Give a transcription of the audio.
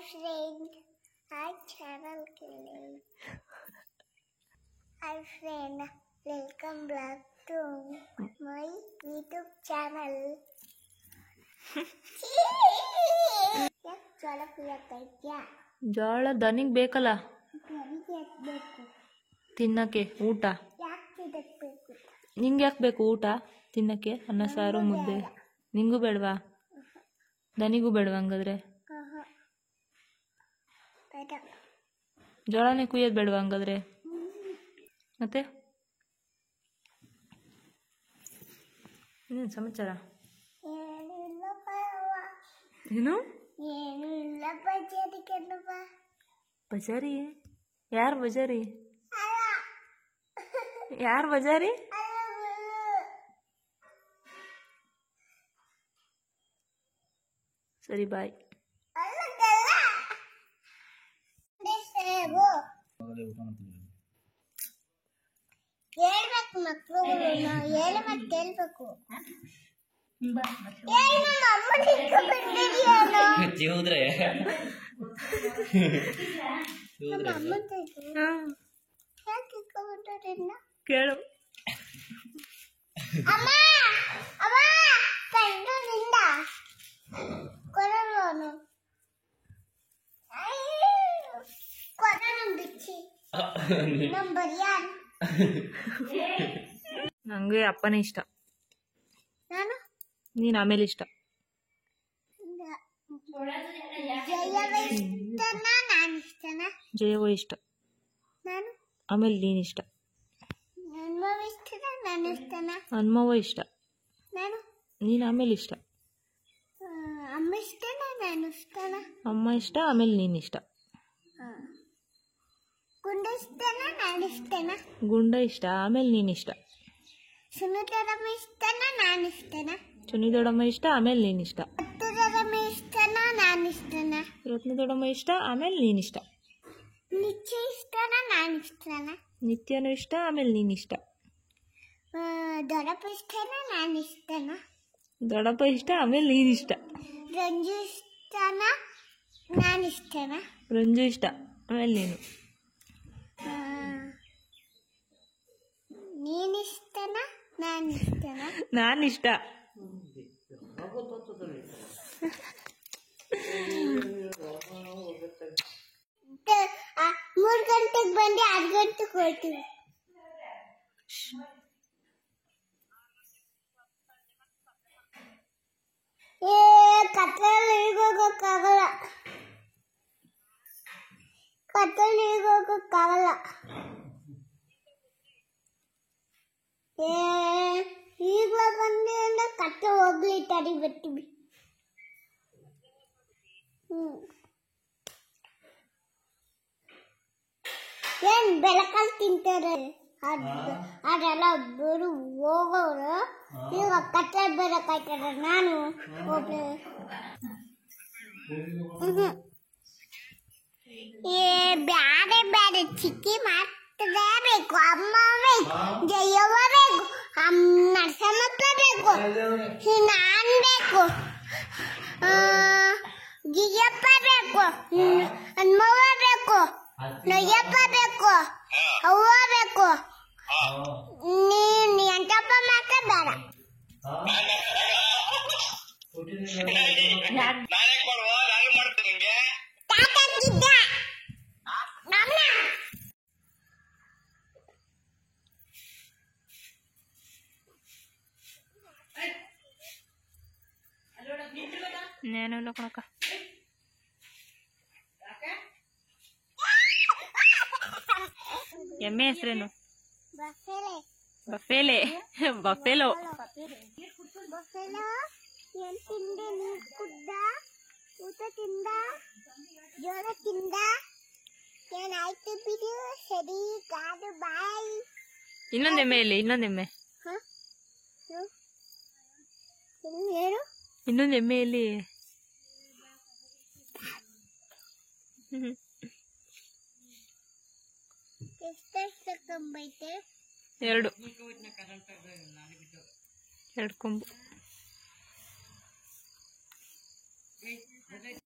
friend. Hi channel Kelly. Hi friend. Welcome back to my YouTube channel. ಯಾಕೆ ಜೋಳ ಕುಯ್ಯತ್ತಾ ಇದ್ಯಾ? ಜೋಳ ದನಿಗೆ ಬೇಕಲ್ಲ ನನಗೆ ಯಾಕೆ ಬೇಕು ತಿನ್ನಕ್ಕೆ ಊಟ. ಯಾಕೆ ಇದಕ್ಕೆ ಬೇಕು? ನಿಂಗೆ ಯಾಕೆ ಬೇಕು ಊಟ ತಿನ್ನಕ್ಕೆ? ಅನ್ನ ಸಾರು ಮುದ್ದೆ ನಿಂಗೂ ಬೇಡವಾ? ದನಿಗೂ ಬೇಡವಾ? ಹಂಗಾದ್ರೆ ಬೇಡ. ಜೋಳನೇ ಕುಯ್ಯೋದು ಬೇಡವಾ ಹಂಗಾದ್ರೆ? ಮತ್ತೆ ಇನ್ನೇನು ಸಮಾಚಾರ? ಏನಿಲ್ಲ ಪರವ. ಏನು ಏನು ಇಲ್ಲ ಬಜಾರಿ ಕಣವ. ಬಜಾರಿ? ಯಾರು ಬಜಾರಿ? ಅಲ್ಲ ಯಾರು ಬಜಾರಿ? ಸರಿ ಬಾಯ್. ಹೇಳ್ಬೇಕು ಮಕ್ಕಳು, ಹೇಳಿ ಮತ್ತೆ ಹೇಳ್ಬೇಕು. ಕೇಳು. ಅಮ್ಮ ಅಮ್ಮ ಕಂಡು ನಿಂದ ಕೊರನು ಕೊರನು ಬಿಚ್ಚಿ ನಂಬರಿಯಾನ್. ನಂಗೆ ಅಪ್ಪನೇ ಇಷ್ಟ. ನಾನು ನೀನು ಆಮೇಲೆ ಇಷ್ಟ. ಜಯವ ಇಷ್ಟನಾ ನಾನು ಇಷ್ಟನಾ? ಜಯವ ಇಷ್ಟ. ನಾನು ಆಮೇಲೆ ನೀನು ಇಷ್ಟ. ಹನುಮವ ಇಷ್ಟನಾ ನಾನು ಇಷ್ಟನಾ? ಹನುಮವ ಇಷ್ಟ. ನಾನು ನೀನು ಆಮೇಲೆ ಇಷ್ಟ. ಅಮ್ಮ ಇಷ್ಟನಾ ನಾನು ಇಷ್ಟನಾ? ಅಮ್ಮ ಇಷ್ಟ ಆಮೇಲೆ ನೀನು ಇಷ್ಟ. ಗುಂಡ ಇಷ್ಟನಾ ನಾನು ಇಷ್ಟನಾ? ಗುಂಡ ಇಷ್ಟ ಆಮೇಲೆ ನೀನು ಇಷ್ಟ. ಸುನೀತರಮ್ಮ ಇಷ್ಟನಾ ನಾನು ಇಷ್ಟನಾ? ಚುನಿ ದೊಡ್ಡಮ್ಮ ಇಷ್ಟ ಆಮೇಲೆ ನೀನು ಇಷ್ಟ. ರತ್ನದರಮ್ಮ ಇಷ್ಟನಾ ನಾನು ಇಷ್ಟನಾ? ರತ್ನ ದೊಡ್ಡಮ್ಮ ಇಷ್ಟ ಆಮೇಲೆ ನೀನು ಇಷ್ಟ. ನಿತ್ಯ ಇಷ್ಟನಾ ನಾನು ಇಷ್ಟನಾ? ನಿತ್ಯನೂ ಇಷ್ಟ ಆಮೇಲೆ ನೀನು ಇಷ್ಟ. ದೊಡ್ಡಪ್ಪ ಇಷ್ಟನಾ ನಾನು ಇಷ್ಟನಾ? ದೊಡ್ಡಪ್ಪ ಇಷ್ಟ ಆಮೇಲೆ ನೀನು ಇಷ್ಟ. ರಂಜು ಇಷ್ಟನಾ ನಾನು ಇಷ್ಟನಾ? ರಂಜು ಇಷ್ಟ ಆಮೇಲೆ ನೀನು. ನೀನು ಇಷ್ಟನಾ ನಾನು ಇಷ್ಟನಾ? ನಾನು ಇಷ್ಟ. ಮೂರು ಗಂಟೆಗೆ ಬಂದು 6 ಗಂಟೆಗೆ ಹೋಗ್ತೀವಿ. ಕತ್ತಲಲ್ಲಿ ಈಗ ಹೋಗೋಕ್ಕಾಗಲ್ಲ. ಕತ್ತಲಲ್ಲಿ ಈಗ ಹೋಗೋಕ್ಕಾಗಲ್ಲ. ಈಗ ಬಂದ್ರೆ ಕತ್ತೆ ಹೋಗ್ಲಿ ತಡಿ ಬರ್ತೀವಿ. ಏನ್ ಬೆಳಕಲ್ಲಿ ತಿಂತಾರೆ ಅದೆಲ್ಲ ಬರು ಹೋಗೋರು. ಈಗ ಕತ್ತೆ ಬರಕಾಯ್ತಾರೆ. ನಾನು ಒಬ್ಬ ಬ್ಯಾರೆ ಬ್ಯಾರೆ ಚಿಕ್ಕಿ ಮಾಡ್ತದೆ ಬೇಕು. ಅಮ್ಮ ಬೇಕು, ಜಯವ್ವ ಬೇಕು, ನರಸಮ್ಮಪ್ಪ ಬೇಕು, ನಾನ್ ಬೇಕು, ಗಿರಿಯಪ್ಪ ಬೇಕು, ಹನುಮವ್ವ ಬೇಕು, ನಯ್ಯಪ್ಪ ಬೇಕು, ಅವ್ವ ಬೇಕು. ನೀನ್ ಎಂಟಪ್ಪ ಮಾತ್ರ ಬೇಡ. ತಾತಕ್ಕಿದ್ದ నేను కనుక ಎಮ್ಮೆ ಹೆಸರೇನು? ಬಫೆಲೆ. ಬಫೆಲೋ. ಬಫೆಲೋ. ಏನ್ ತಿಂದೆ? ನೀರು ಕುಡ್ದ, ಊಟ ತಿಂದ, ಜೋಳ ತಿಂದ. ಏನಾಯ್ತು ಬಿಡು. ಸರಿ ಕಾದು ಬಾಯ್. ಇನ್ನೊಂದು ಎಮ್ಮೆ ಇಲ್ಲಿ. ಇನ್ನೊಂದು ಎಮ್ಮೆ. ಏನು? ಇನ್ನೊಂದು ಎಮ್ಮೆ ಇಲ್ಲಿ. ಎಷ್ಟು ಕಂಬೈತೆ? 2 ಕೊಂಬು.